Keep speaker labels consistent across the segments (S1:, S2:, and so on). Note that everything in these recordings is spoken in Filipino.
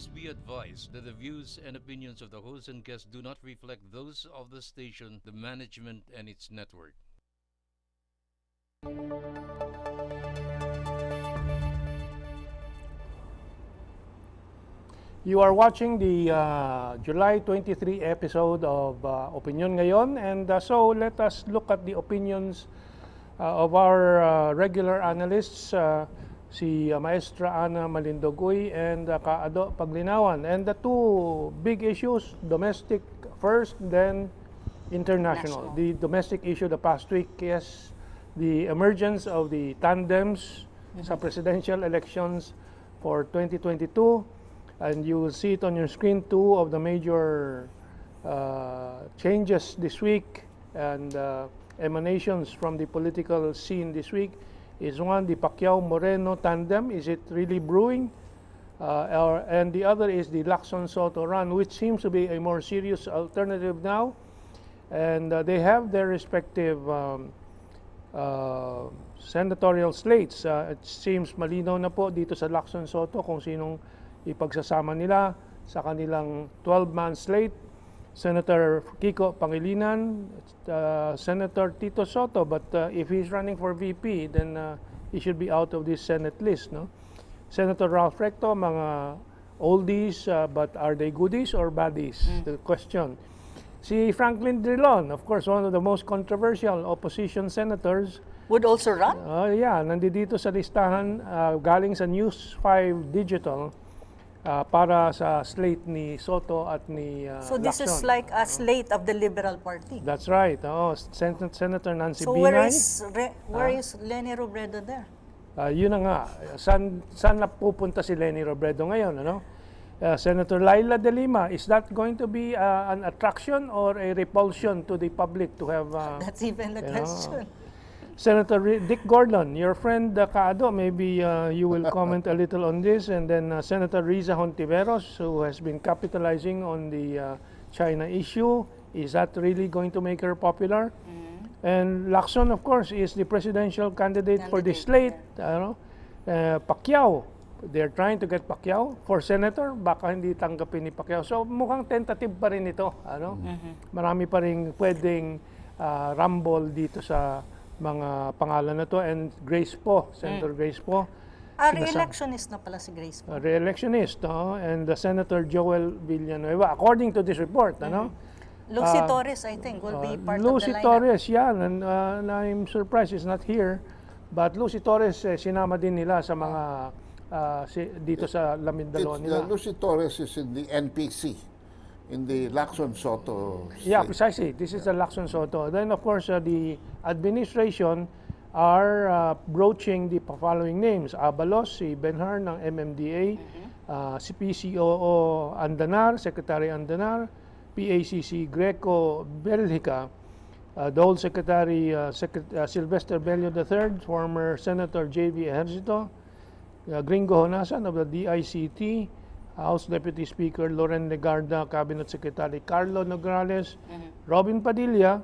S1: Please be advised that the views and opinions of the host and guests do not reflect those of the station, the management, and its network.
S2: You are watching the July 23 episode of Opinyon Ngayon, and so let us look at the opinions of our regular analysts, si Maestra Ana Malindogoy and Kaado Paglinawan. And the two big issues, domestic first, then international. The domestic issue the past week is the emergence of the tandems sa presidential elections for 2022. And you will see it on your screen, two of the major changes this week and emanations from the political scene this week is one, the Pacquiao-Moreno tandem. Is it really brewing? And the other is the Lacson-Sotto run, which seems to be a more serious alternative now. And they have their respective senatorial slates. It seems malinaw na po dito sa Lacson-Sotto kung sinong ipagsasama nila sa kanilang 12-man slate. Senator Kiko Pangilinan, Senator Tito Sotto, but if he's running for VP, then he should be out of this Senate list, no? Senator Ralph Recto, mga oldies, but are they goodies or baddies? The question. Si Franklin Drilon, of course, one of the most controversial opposition senators,
S3: would also run?
S2: Yeah, nandito sa listahan, galing sa News 5 Digital, para sa slate ni Sotto at ni
S3: So this
S2: Lacson.
S3: is like a slate of the Liberal Party.
S2: That's right. Senator Nancy
S3: So
S2: Binay.
S3: where is Leni Robredo there?
S2: Yun na nga. Saan napupunta si Leni Robredo ngayon? Ano? Senator Laila De Lima, is that going to be an attraction or a repulsion to the public to have...
S3: That's even the question.
S2: Senator Dick Gordon, your friend Kaado, maybe you will comment a little on this. And then Senator Riza Hontiveros, who has been capitalizing on the China issue. Is that really going to make her popular? And Lacson, of course, is the presidential candidate for the slate. Pacquiao, they're trying to get Pacquiao for senator. Baka hindi tanggapin ni Pacquiao. So mukhang tentative pa rin ito. Marami pa rin pwedeng rumble dito sa mga pangalan na to. And Grace po, Senator Grace po.
S3: Re-electionist na pala si Grace po.
S2: Re-electionist, and Senator Joel Villanueva, according to this report.
S3: Lucy Torres, I think, will be part
S2: Lucy
S3: of the lineup.
S2: Torres, yeah, and I'm surprised she's not here. But Lucy Torres, sinama din nila sa mga dito sa Lamindalo nila.
S4: Lucy Torres is in the NPC, in the Lacson-Sotto.
S2: Yeah, precisely. This is the Lacson-Sotto. Then, of course, the administration are broaching the following names. Abalos, si Benhar ng MMDA, si PCOO Andanar, Secretary Andanar, PACC Greco Belhica, Dole Secretary Sylvester Bello III, former Senator J.V. Ejercito, Gringo Honasan of the DICT, House Deputy Speaker Loren Legarda, Cabinet Secretary Carlo Nograles, Robin Padilla,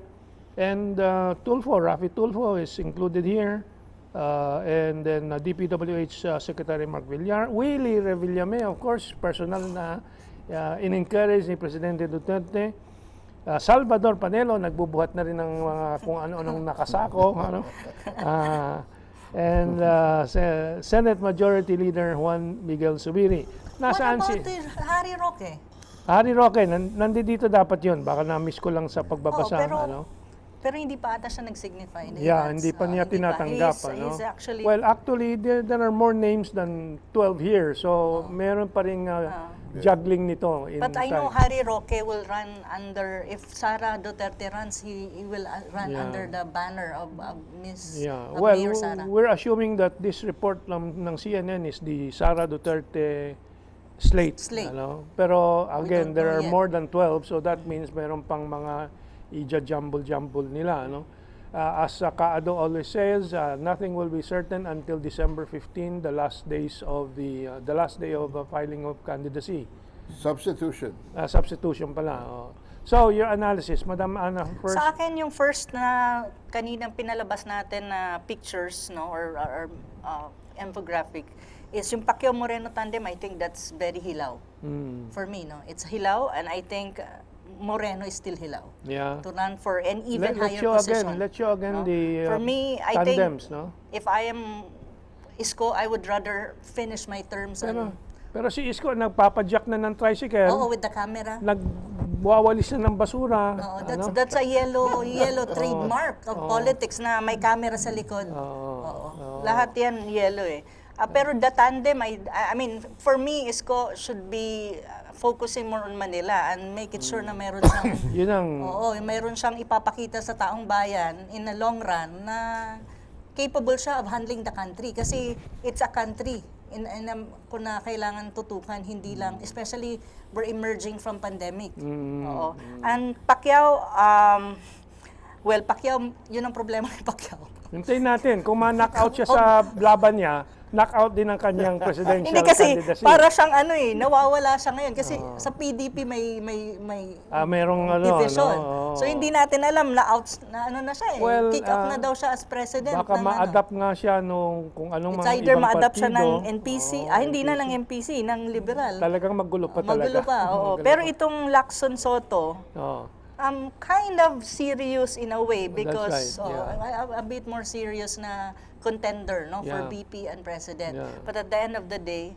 S2: and Tulfo, Rafi Tulfo is included here, and then DPWH Secretary Mark Villar, Willie Revillame, of course, personal na in-encourage ni Presidente Duterte, Salvador Panelo, nagbubuhat na rin ng mga kung ano-anong nakasako, and Senate Majority Leader Juan Miguel Zubiri. Nasaan
S3: What about Harry Roque?
S2: Harry Roque, nandito dapat yun. Baka na-miss ko lang sa pagbabasa.
S3: Pero hindi pa ata siya nag-signify.
S2: Hindi pa niya tinatanggap. Actually, there are more names than 12 here. So, meron pa rin juggling nito.
S3: But I know Harry Roque will run under, if Sara Duterte runs, he will run under the banner of Mayor Sara.
S2: We're assuming that this report ng CNN is the Sara Duterte slate. Pero again, there are more than 12, so that means meron pang mga ija-jumble nila. As Kaado always says, nothing will be certain until December 15, the last day of filing of candidacy.
S4: Substitution.
S2: Substitution pala. So, your analysis, Madam Ana, first.
S3: Sa akin, yung first na kaninang pinalabas natin na pictures, or infographic, is yung Pacquiao Moreno tandem. I think that's very hilaw for me. No, it's hilaw, and I think Moreno is still hilaw
S2: Yeah.
S3: to run for an even
S2: Let's
S3: higher
S2: show
S3: position.
S2: Let's show again
S3: no?
S2: the
S3: For me, I
S2: tandems,
S3: think
S2: no?
S3: if I am Isko, I would rather finish my terms
S2: Pero si Isko, nagpapadyak na ng tricycle,
S3: with the camera.
S2: nagwawalis na ng basura.
S3: Oo,
S2: ano?
S3: that's a yellow trademark of politics na may camera sa likod. Oo. Lahat yan yellow eh. Pero the tandem, I mean, for me, Isko should be focusing more on Manila and make it sure na meron siyang
S2: Yun ang...
S3: mayroon siyang ipapakita sa taong bayan in the long run na capable siya of handling the country kasi it's a country kung na kailangan tutukan, hindi lang, especially we're emerging from pandemic. Oo. And Pacquiao, Pacquiao, yun ang problema ni Pacquiao.
S2: Hintayin natin, kung ma-knockout siya sa laban niya, knockout din ang kanyang presidential
S3: Hindi kasi
S2: candidacy.
S3: para siyang nawawala siya ngayon kasi sa PDP may
S2: merong
S3: division.
S2: no?
S3: So hindi natin alam na siya eh.
S2: Well,
S3: Kick out na daw siya as president.
S2: Baka ma-adapt nga siya nung kung anong
S3: It's
S2: mga
S3: either
S2: ibang
S3: ma-adapt siya ng
S2: partido.
S3: NPC, hindi na ng NPC, ng liberal.
S2: Talagang magulo pa talaga.
S3: Magulo pa, oo.
S2: Magulo
S3: Pero
S2: pa.
S3: itong Lacson Sotto, kind of serious in a way because
S2: That's right,
S3: a bit more serious na contender for VP and president.
S2: Yeah.
S3: But at the end of the day,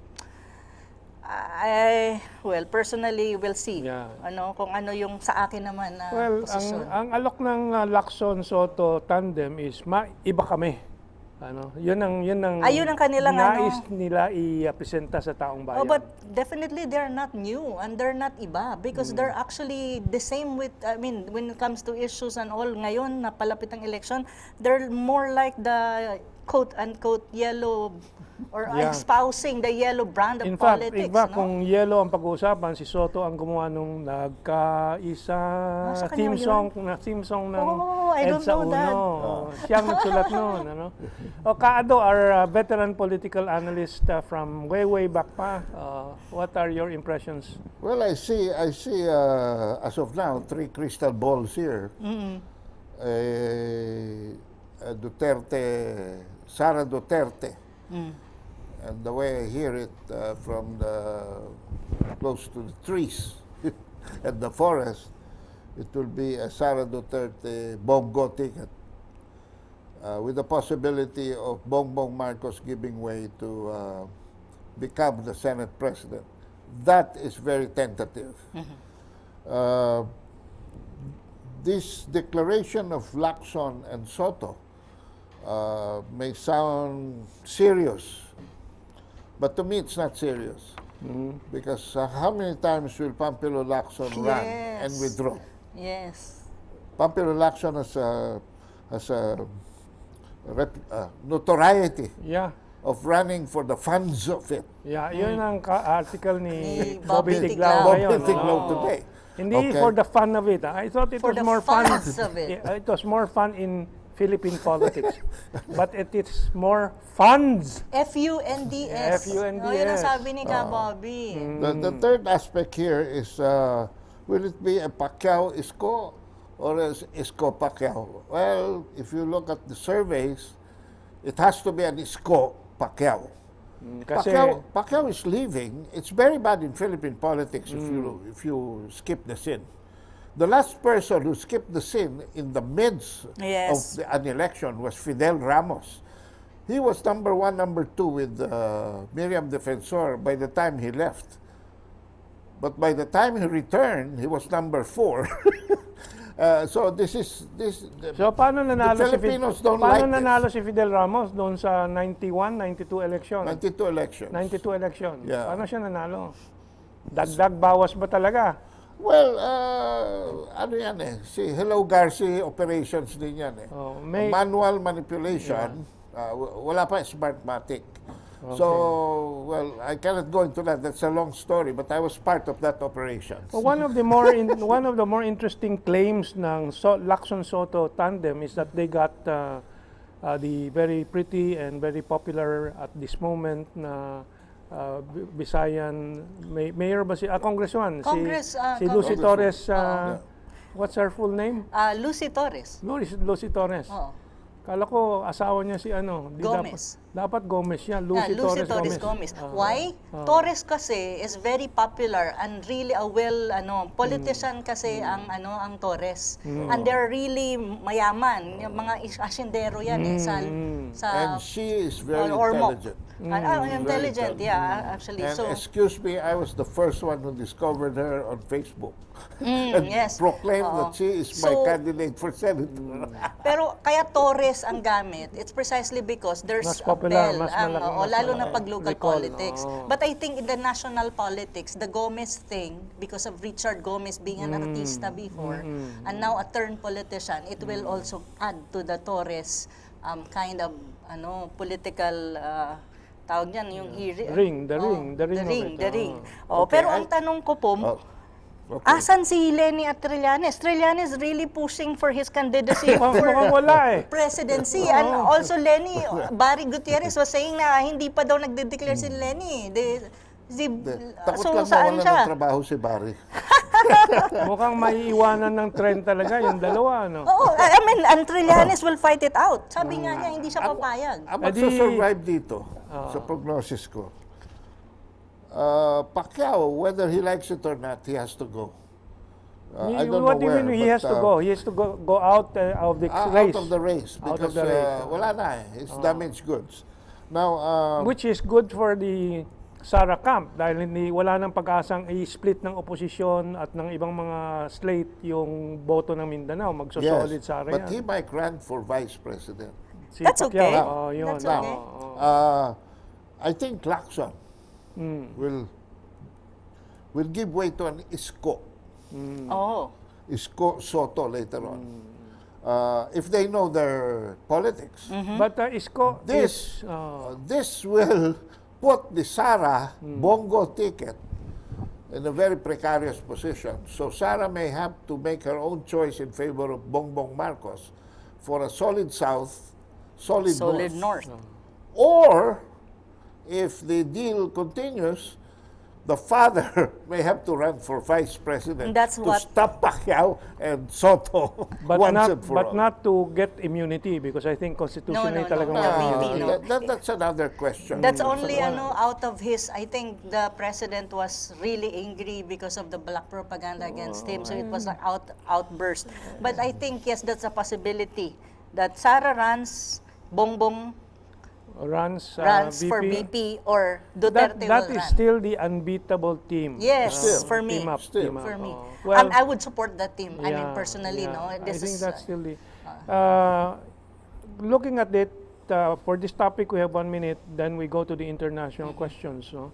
S3: personally, we'll see.
S2: Yeah.
S3: Kung ano yung sa akin naman na posisyon.
S2: ang alok ng Lacson Sotto tandem is iba kami. Yun ang
S3: kanilang
S2: nais nila i-presenta sa taong bayan.
S3: But definitely they're not new and they're not iba because they're actually the same with, when it comes to issues and all, ngayon na palapit ang election, they're more like the quote-unquote yellow or espousing the yellow brand of politics.
S2: In fact, kung yellow ang pag-uusapan, si Sotto ang gumawa nung nagkaisa theme song ng
S3: I don't
S2: EDSA
S3: know that.
S2: Siya ang nagsulat noon. Kaado, our veteran political analyst from way back pa, what are your impressions?
S4: Well, I see as of now 3 crystal balls here. Sara Duterte. And the way I hear it from close to the trees and the forest, it will be a Sara Duterte Bongo ticket with the possibility of Bongbong Marcos giving way to become the Senate President. That is very tentative. This declaration of Lacson and Sotto may sound serious, but to me it's not serious. Because how many times will Pampilo Lacson run and withdraw?
S3: Yes.
S2: Pampilo
S4: Lacson has a notoriety of running for the funds of it.
S2: Yun ang article ni
S3: Bobby
S2: Tiglao ngayon.
S4: Tiglao today.
S2: Hindi for the fun of it. I thought it
S3: For
S2: was
S3: the
S2: more fun.
S3: funds of it.
S2: It was more fun in Philippine politics. But it is more funds.
S3: FUNDS.
S2: FUNDS.
S3: Yun ang sabi ni Bobby.
S4: The third aspect here is, will it be a Pacquiao Isko or a Isko Pacquiao? Well, if you look at the surveys, it has to be an Isko Pacquiao. Pacquiao is leaving. It's very bad in Philippine politics if you skip the scene. The last person who skipped the scene in the midst of an election was Fidel Ramos. He was number 1, number 2 with Miriam Defensor by the time he left. But by the time he returned, he was number 4. So
S2: paano nanalo
S4: Filipinos don't like this.
S2: nanalo si Fidel Ramos doon sa 92 election?
S4: 92 election. Yeah.
S2: Paano siya nanalo? Dagdag bawas ba talaga?
S4: Well, ano yan eh, si Hello Garci operations din yan eh. Manual manipulation, wala pa Smartmatic. Okay. So, well, I cannot go into that. That's a long story, but I was part of that operation.
S2: Well, one of the more interesting claims ng Lacson Sotto tandem is that they got the very pretty and very popular at this moment na Visayan mayor ba congressman si Lucy Torres. What's her full name?
S3: Lucy Torres.
S2: Lucy Torres. Kala ko asawa niya si Dapat Gomez yan. Lucy Torres Gomez.
S3: Why? Torres kasi is very popular and really a politician kasi ang Torres. And they're really mayaman. Yung mga asyendero yan sa
S4: And she is very
S3: Ormoc.
S4: intelligent.
S3: Intelligent,
S4: Very
S3: yeah, actually.
S4: And
S3: So,
S4: excuse me, I was the first one who discovered her on Facebook. And
S3: yes.
S4: proclaimed
S3: Oo.
S4: that she is my
S3: So,
S4: candidate for senator.
S3: pero kaya Torres ang gamit, it's precisely because there's
S2: Mas
S3: a
S2: popular,
S3: bell,
S2: mas malaki, mas
S3: lalo na
S2: malaki.
S3: pag local
S2: Recall,
S3: politics. But I think in the national politics, the Gomez thing, because of Richard Gomez being an artista before, and now a turned politician, it will also add to the Torres kind of political tawag niyan, yung
S2: The ring of it.
S3: Pero ang tanong ko po, asan si Leni at Trillanes? Trillanes really pushing for his candidacy
S2: Mukhang
S3: for
S2: wala eh.
S3: presidency. And also Leni, Barry Gutierrez was saying na hindi pa daw nagde-declare si Leni.
S4: Takot
S3: So
S4: lang
S3: saan
S4: mawala
S3: siya?
S4: ng trabaho si Barry.
S2: Mukhang maiiwanan ng trend talaga yung dalawa, no?
S3: Oo, I mean, and Trillanes will fight it out. Sabi nga niya, hindi siya papayag.
S4: Ang magsasurvive dito, sa prognosis ko, Pacquiao, whether he likes it or not, he has to go. I don't
S2: What
S4: know
S2: do you
S4: where,
S2: mean he has
S4: but,
S2: to go? He has to go out of the race.
S4: Out of the race.
S2: Out of
S4: Because
S2: the race.
S4: wala na eh. It's damaged goods. Now,
S2: Which is good for the Sara camp dahil wala nang pag-asang i-split ng oposisyon at ng ibang mga slate yung boto ng Mindanao. Magsosolid Sara
S4: but he
S2: yan.
S4: might run for vice president.
S2: Si
S3: That's
S2: Pacquiao,
S3: okay.
S2: yun.
S3: That's okay.
S4: I think Lacson will give way to an Isko. Isko Sotto later on. If they know their politics.
S2: But Isko
S4: This,
S2: is...
S4: this will put the Sara Bongo ticket in a very precarious position. So Sara may have to make her own choice in favor of Bongbong Marcos for a solid South, solid
S3: North.
S4: Or, if the deal continues, the father may have to run for vice president
S3: That's
S4: to
S3: what-
S4: stop Pacquiao and Soto once and for all.
S2: not to get immunity because I think constitutionally
S3: No,
S2: talagang
S3: no,
S2: walang
S3: no.
S2: immunity.
S4: That's another question.
S3: That's only out of his, I think the president was really angry because of the black propaganda against him. So it was an outburst. But I think, yes, that's a possibility that Sara runs, Bongbong
S2: Runs
S3: for VP, or Duterte
S2: that
S3: will
S2: is
S3: run.
S2: still the unbeatable team.
S3: Yes,
S4: Still.
S3: for me.
S2: Team up.
S3: For me.
S2: Well,
S3: I would support that team. I mean,
S2: yeah,
S3: personally,
S2: yeah.
S3: no.
S2: I
S3: This
S2: think
S3: is,
S2: that's still the... looking at it, for this topic, we have 1 minute, then we go to the international questions. No?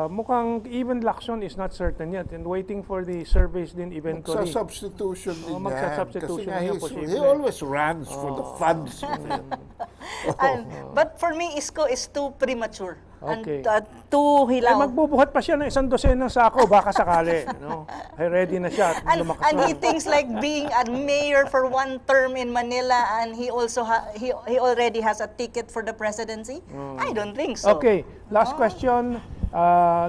S2: Mukhang even Lacson is not certain yet and waiting for the surveys din eventually.
S4: Sa substitution din yan.
S2: Magsa-substitution
S4: Kasi
S2: yan,
S4: nga
S2: posible.
S4: he always runs for the funds.
S3: but for me, Isko is too premature.
S2: Okay.
S3: And too
S2: Eh,
S3: hilaw.
S2: magbubuhat pa siya ng 100 ng sako, baka sakali. No? Ay, ready na siya. At lumakas
S3: And
S2: na.
S3: he thinks like being a mayor for 1 term in Manila, and he also he already has a ticket for the presidency. I don't think so.
S2: Okay, last question.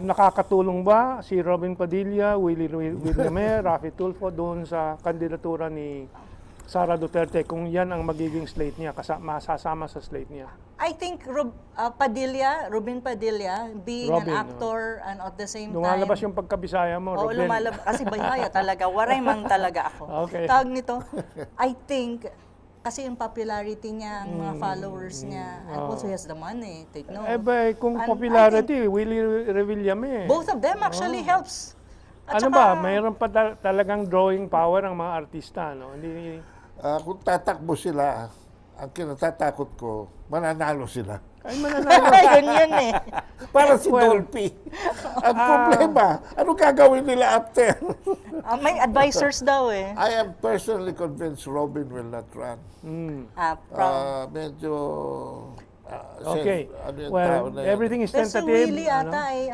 S2: Nakakatulong ba si Robin Padilla, Willie Villamere, Rafi Tulfo doon sa kandidatura ni Sara Duterte kung yan ang magiging slate niya, masasama sa slate niya?
S3: I think Robin Padilla, being
S2: Robin,
S3: an actor and at the same
S2: Lumalabas
S3: time...
S2: yung pagkabisaya mo,
S3: Oo,
S2: Robin.
S3: lumalabas. Kasi bayaya talaga. Waray mang talaga ako.
S2: Okay.
S3: Tawag nito, I think, kasi yung popularity niya, ang mga followers niya, and also he has the money. Take note.
S2: Eh ba, kung
S3: And
S2: popularity, Willie Revillame.
S3: Both of them actually helps. At
S2: Ano ba,
S3: saka-
S2: mayroon pa talagang drawing power ang mga artista, no? Hindi,
S4: Kung tatakbo sila, ang kinatatakot ko, mananalo sila.
S2: ay mananalo.
S3: Yun eh.
S4: Para si Dolphy. Ang problema, ano gagawin nila after?
S3: May advisors daw eh.
S4: I am personally convinced Robin will not run. Medyo...
S2: Okay.
S4: ano yung tao
S2: Well,
S4: na yan?
S2: everything is
S3: Pero si
S2: tentative.
S3: Willie ata ay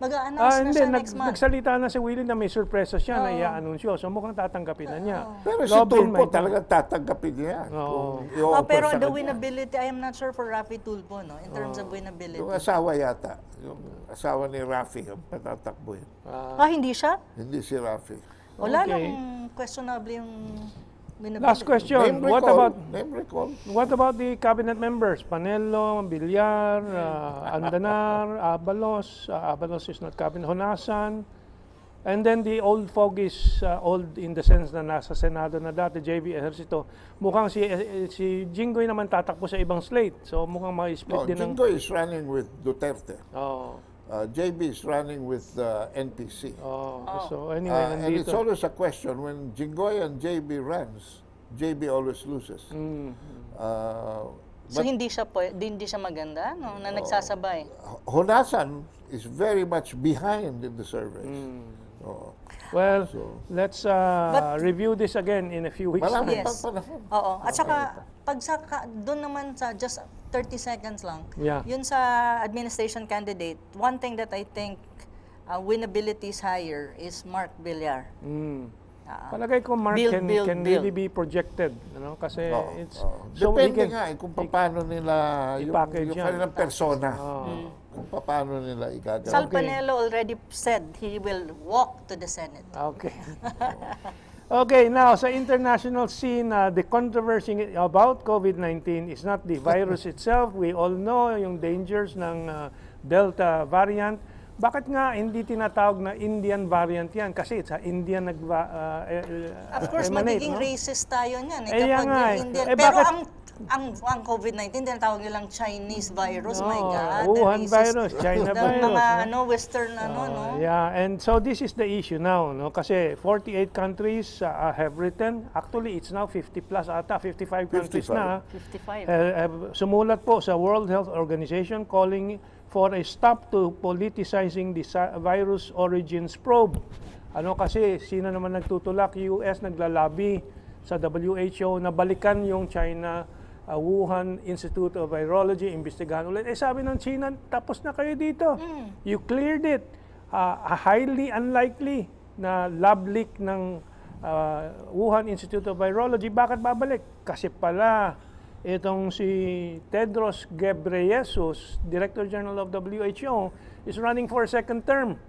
S3: mag-a-announce na
S2: Hindi,
S3: siya next month.
S2: nagsalita na si Willie na may surpresa siya na i-anunsyo. So mukhang tatanggapin na niya.
S4: Pero si
S2: Robin,
S4: Tulfo
S2: may-
S4: talagang tatanggapin niya yan.
S2: Oo.
S4: Kung i-offer
S3: Pero
S4: sa
S3: the
S4: kanya.
S3: winnability, I am not sure for Rafi Tulfo, no? In terms of winnability.
S4: Yung asawa yata. Yung asawa ni Rafi, yung patatakbo yun.
S3: Hindi siya?
S4: Hindi si Rafi.
S3: Wala
S2: Okay.
S3: lang questionable yung
S2: Last question.
S4: Name
S2: What
S4: recall.
S2: about
S4: Name recall.
S2: what about the cabinet members? Panelo, Villar, Andanar, Abalos. Abalos is not cabinet. Honasan. And then the old fogies, old in the sense na nasa Senado na dati, JV Ejercito. Mukhang si Jinggoy naman tatakbo sa ibang slate. So mukhang ma-split
S4: No,
S2: din ng...
S4: Jinggoy is running with Duterte.
S2: Oh.
S4: JB is running with NPC.
S2: So anyway,
S4: And it's
S2: nandito.
S4: always a question, when Jinggoy and JB runs, JB always loses.
S3: So hindi siya maganda, no? Na nagsasabay.
S4: Honasan is very much behind in the surveys.
S2: Well, let's review this again in a few weeks.
S4: Marami
S3: Yes.
S4: pang panahon.
S3: Oo. At saka, doon naman sa just 30 seconds lang,
S2: Yeah.
S3: yun sa administration candidate, one thing that I think winnability is higher is Mark Villar.
S2: Palagay ko Mark can really be projected, kasi it's so he
S4: Depende
S2: can
S4: nga kung paano nila
S2: i-package
S4: yung
S2: yan.
S4: kanilang persona. Kung paano nila igagawa.
S3: Sal Panelo already said he will walk to the Senate.
S2: Okay. Okay, now sa international scene, the controversy about COVID-19 is not the virus itself. We all know yung dangers ng Delta variant. Bakit nga hindi tinatawag na Indian variant yan? Kasi sa India
S3: Of course,
S2: emanate,
S3: magiging
S2: no?
S3: racist tayo niyan.
S2: Eh, yan nga eh.
S3: Indian.
S2: Eh,
S3: Pero
S2: bakit-
S3: ang COVID-19, tinatawag nilang Chinese virus. My
S2: No,
S3: God.
S2: Wuhan
S3: the racist-
S2: virus, China
S3: the
S2: virus,
S3: Mga
S2: no?
S3: Western, no?
S2: Yeah, and so this is the issue now, no? Kasi 48 countries have written, actually it's now 50 plus ata, 55 countries
S4: 55.
S2: na
S3: 55.
S2: have sumulat po sa World Health Organization calling for a stop to politicizing the virus origins probe. Kasi sino naman nagtutulak? US naglalabi sa WHO na balikan yung China Wuhan Institute of Virology, imbestigahan ulit. Sabi ng China, tapos na kayo dito. You cleared it. Highly unlikely na lab leak ng Wuhan Institute of Virology. Bakit babalik? Kasi pala, itong si Tedros Ghebreyesus, Director General of WHO, is running for a second term.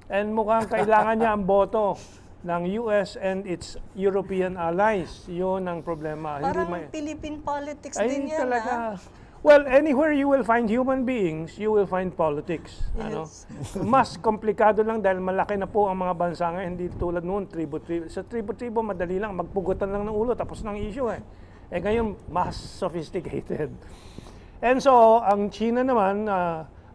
S2: And mukhang kailangan niya ang boto ng US and its European allies. Yun ang problema.
S3: Parang Philippine politics
S2: Ay,
S3: din yan,
S2: talaga. Well, anywhere you will find human beings, you will find politics.
S3: Yes.
S2: Mas komplikado lang dahil malaki na po ang mga bansa ngayon, hindi tulad noon, tribo-tribo. Sa tribo-tribo, madali lang, magpugutan lang ng ulo, tapos ng issue ngayon, mas sophisticated. And so, ang China naman,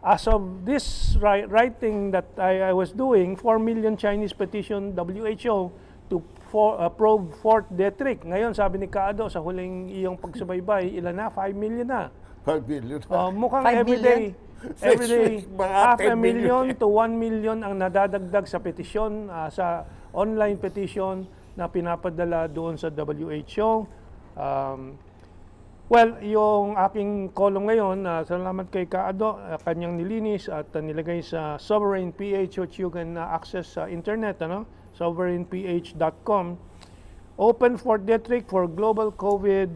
S2: as of this writing that I was doing, 4 million Chinese petition WHO to probe fourth death rate. Ngayon, sabi ni Kaado, sa huling iyong pagsubaybay, ilan na? 5 million na.
S4: 5 billion.
S2: Mukhang
S3: 5
S2: everyday,
S4: Mga
S2: half a
S4: 10
S2: million
S4: million.
S2: to 1 million ang nadadagdag sa petisyon, sa online petition na pinapadala doon sa WHO. Well, yung aking column ngayon, salamat kay Kaado, kanyang nilinis at nilagay sa Sovereign PH, which you can access sa internet, sovereignph.com. Open for Detrick for Global COVID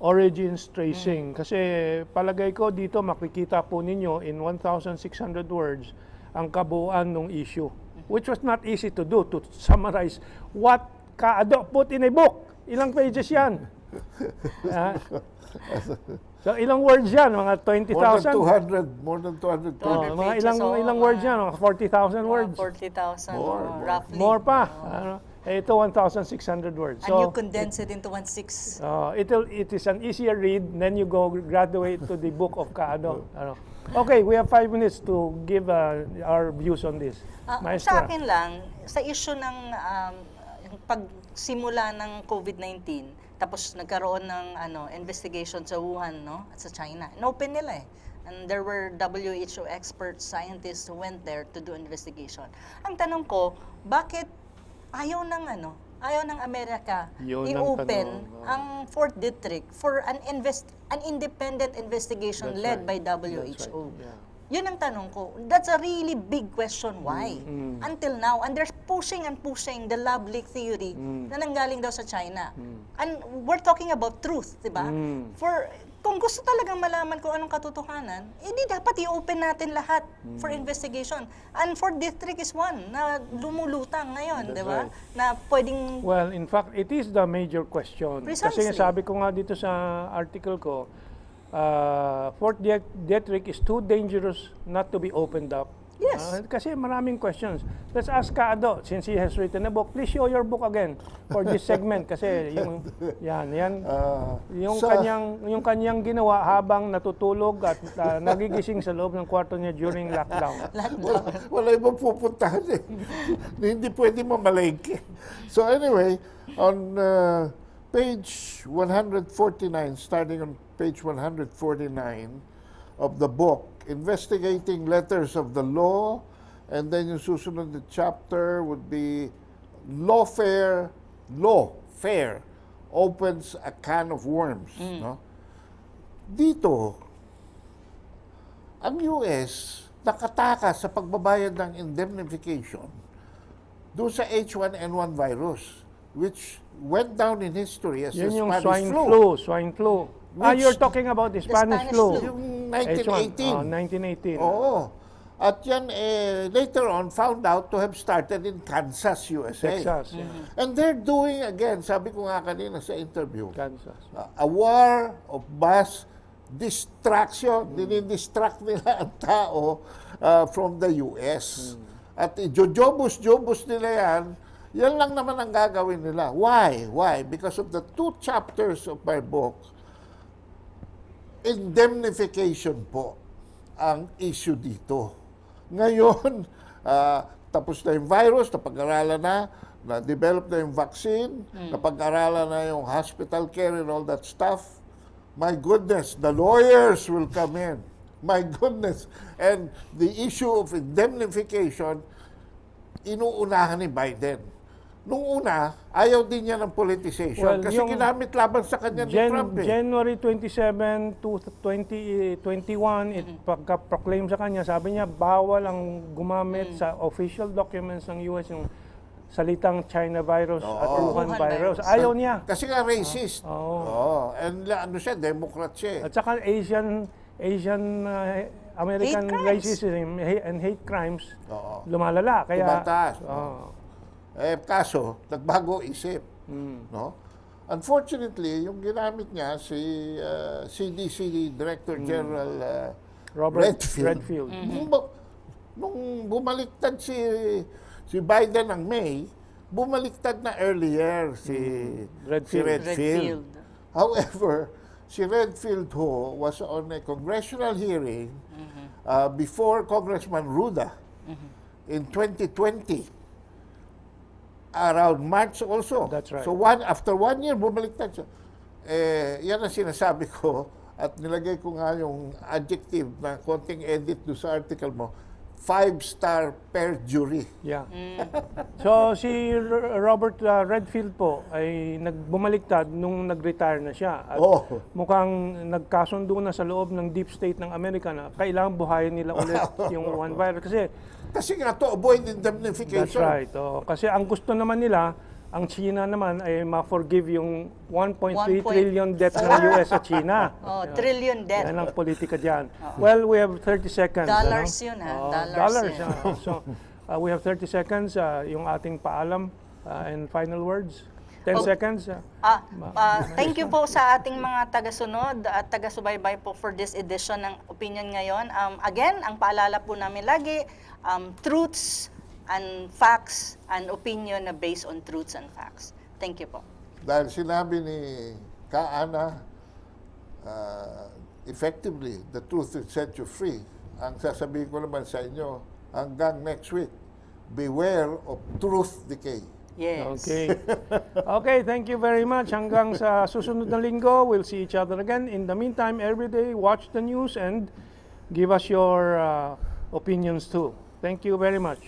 S2: Origins Tracing. Kasi palagay ko dito makikita po ninyo in 1,600 words ang kabuuan ng issue, which was not easy to do, to summarize what Kaado put in a book. Ilang pages yan? So ilang words yan? Mga 20,000?
S4: More than 200
S3: Oh,
S4: pages.
S2: Mga
S3: pages,
S2: ilang words yan? Mga 40,000 words?
S3: 40,000,
S4: More.
S3: roughly.
S2: More pa. Ito 1,600 words.
S3: And you condense it into 1/6.
S2: It is an easier read, then you go graduate to the book of Kaado. Okay, we have 5 minutes to give our views on this.
S3: Sa
S2: Maestra.
S3: akin lang, sa issue ng yung pagsimula ng COVID-19, tapos nagkaroon ng investigation sa Wuhan, at sa China. Inopen nila And there were WHO experts, scientists who went there to do investigation. Ang tanong ko, bakit ayaw ng Amerika
S2: Yun ang
S3: i-open
S2: tanong.
S3: ang fourth district for an independent investigation
S2: That's
S3: led
S2: right.
S3: by WHO?
S2: That's right. Yeah.
S3: Yun ang tanong ko. That's a really big question. Why? Until now. And they're pushing the lab leak theory na nanggaling daw sa China. And we're talking about truth, di ba? For kung gusto talagang malaman kung anong katotohanan, hindi dapat i-open natin lahat for investigation. And for District is one na lumulutang ngayon, di ba?
S2: right.
S3: Na pwedeng,
S2: Well, in fact, it is the major question.
S3: Precisely.
S2: Kasi sabi ko nga dito sa article ko, Fort Detrick is too dangerous not to be opened up.
S3: Yes.
S2: Kasi maraming questions. Let's ask Kaado, since he has written a book, please show your book again for this segment. Kasi yung kanyang ginawa habang natutulog at nagigising sa loob ng kwarto niya during lockdown.
S4: Wala ibang pupuntahan eh. Hindi pwede mamalengke. So anyway, on page 149, starting on page 149 of the book, Investigating Letters of the Law, and then yung susunod na chapter would be Lawfare opens a can of worms. No? Dito, ang US nakatakas sa pagbabayad ng indemnification doon sa H1N1 virus, which went down in history as the
S2: Yun yung
S4: Spanish
S2: swine flu.
S4: Which-
S2: You're talking about the Spanish
S3: Spanish
S2: flu.
S3: flu.
S4: Yung 1918.
S2: 1918.
S4: Oo. At yan, later on, found out to have started in Kansas, USA.
S2: Texas. Yeah.
S4: And they're doing, again, sabi ko nga kanina sa interview,
S2: Kansas.
S4: a war of mass distraction. Dinidistract nila ang tao from the US. At jobus nila yan lang naman ang gagawin nila. Why? Because of the 2 chapters of my book, indemnification po ang issue dito. Ngayon, tapos na yung virus, napag-aralan na-develop na yung vaccine, napag-aralan na yung hospital care and all that stuff. My goodness, the lawyers will come in. My goodness. And the issue of indemnification, inuunahan ni Biden. Nung una, ayaw din niya ng politicization kasi ginamit laban sa kanya ni Trump.
S2: January 27 to 2021, pagka-proclaim sa kanya, sabi niya, bawal ang gumamit sa official documents ng US yung salitang China virus at Wuhan virus. Ayaw niya.
S4: Kasi nga racist. And siya, Democrat siya.
S2: At saka Asian American
S3: Hate crimes.
S2: racism and hate crimes lumalala. Kaya,
S4: Tumataas. Kaso, nagbago isip. No? Unfortunately, yung ginamit niya si CDC Director General
S2: Robert
S4: Redfield. Nung bumaliktad si Biden ng May, bumaliktad na earlier si Redfield. However, si Redfield was on a congressional hearing before Congressman Ruda in 2020. Around March also.
S2: That's right.
S4: So after 1 year, bumaliktad siya. Yan ang sinasabi ko at nilagay ko nga yung adjective na konting edit do sa article mo, 5-star perjury.
S2: Yeah. So si Robert Redfield po ay bumaliktad nung nag-retire na siya. At mukhang nagkasundo na sa loob ng deep state ng Amerika na kailangan buhayin nila ulit yung one virus.
S4: Kasi nga to avoid indemnification.
S2: That's right. Kasi ang gusto naman nila, ang China naman ay ma-forgive yung 1.3 trillion debt ng US sa China.
S3: trillion debt.
S2: Yan ang politika dyan. Well, we have 30 seconds.
S3: Dollars yun, ha? Dollars yun.
S2: So, we have 30 seconds, yung ating paalam and final words. 10 seconds.
S3: Thank you po sa ating mga tagasunod at taga-subaybay po for this edition ng Opinion ngayon. Again, ang paalala po namin lagi, truths and facts and opinion na based on truths and facts. Thank you po.
S4: Dahil sinabi ni Kaana, effectively, the truth will set you free. Ang sasabihin ko naman sa inyo, hanggang next week, beware of truth decay.
S3: Yes.
S2: Okay, thank you very much. Hanggang sa susunod na linggo, we'll see each other again. In the meantime, every day, watch the news and give us your opinions too. Thank you very much.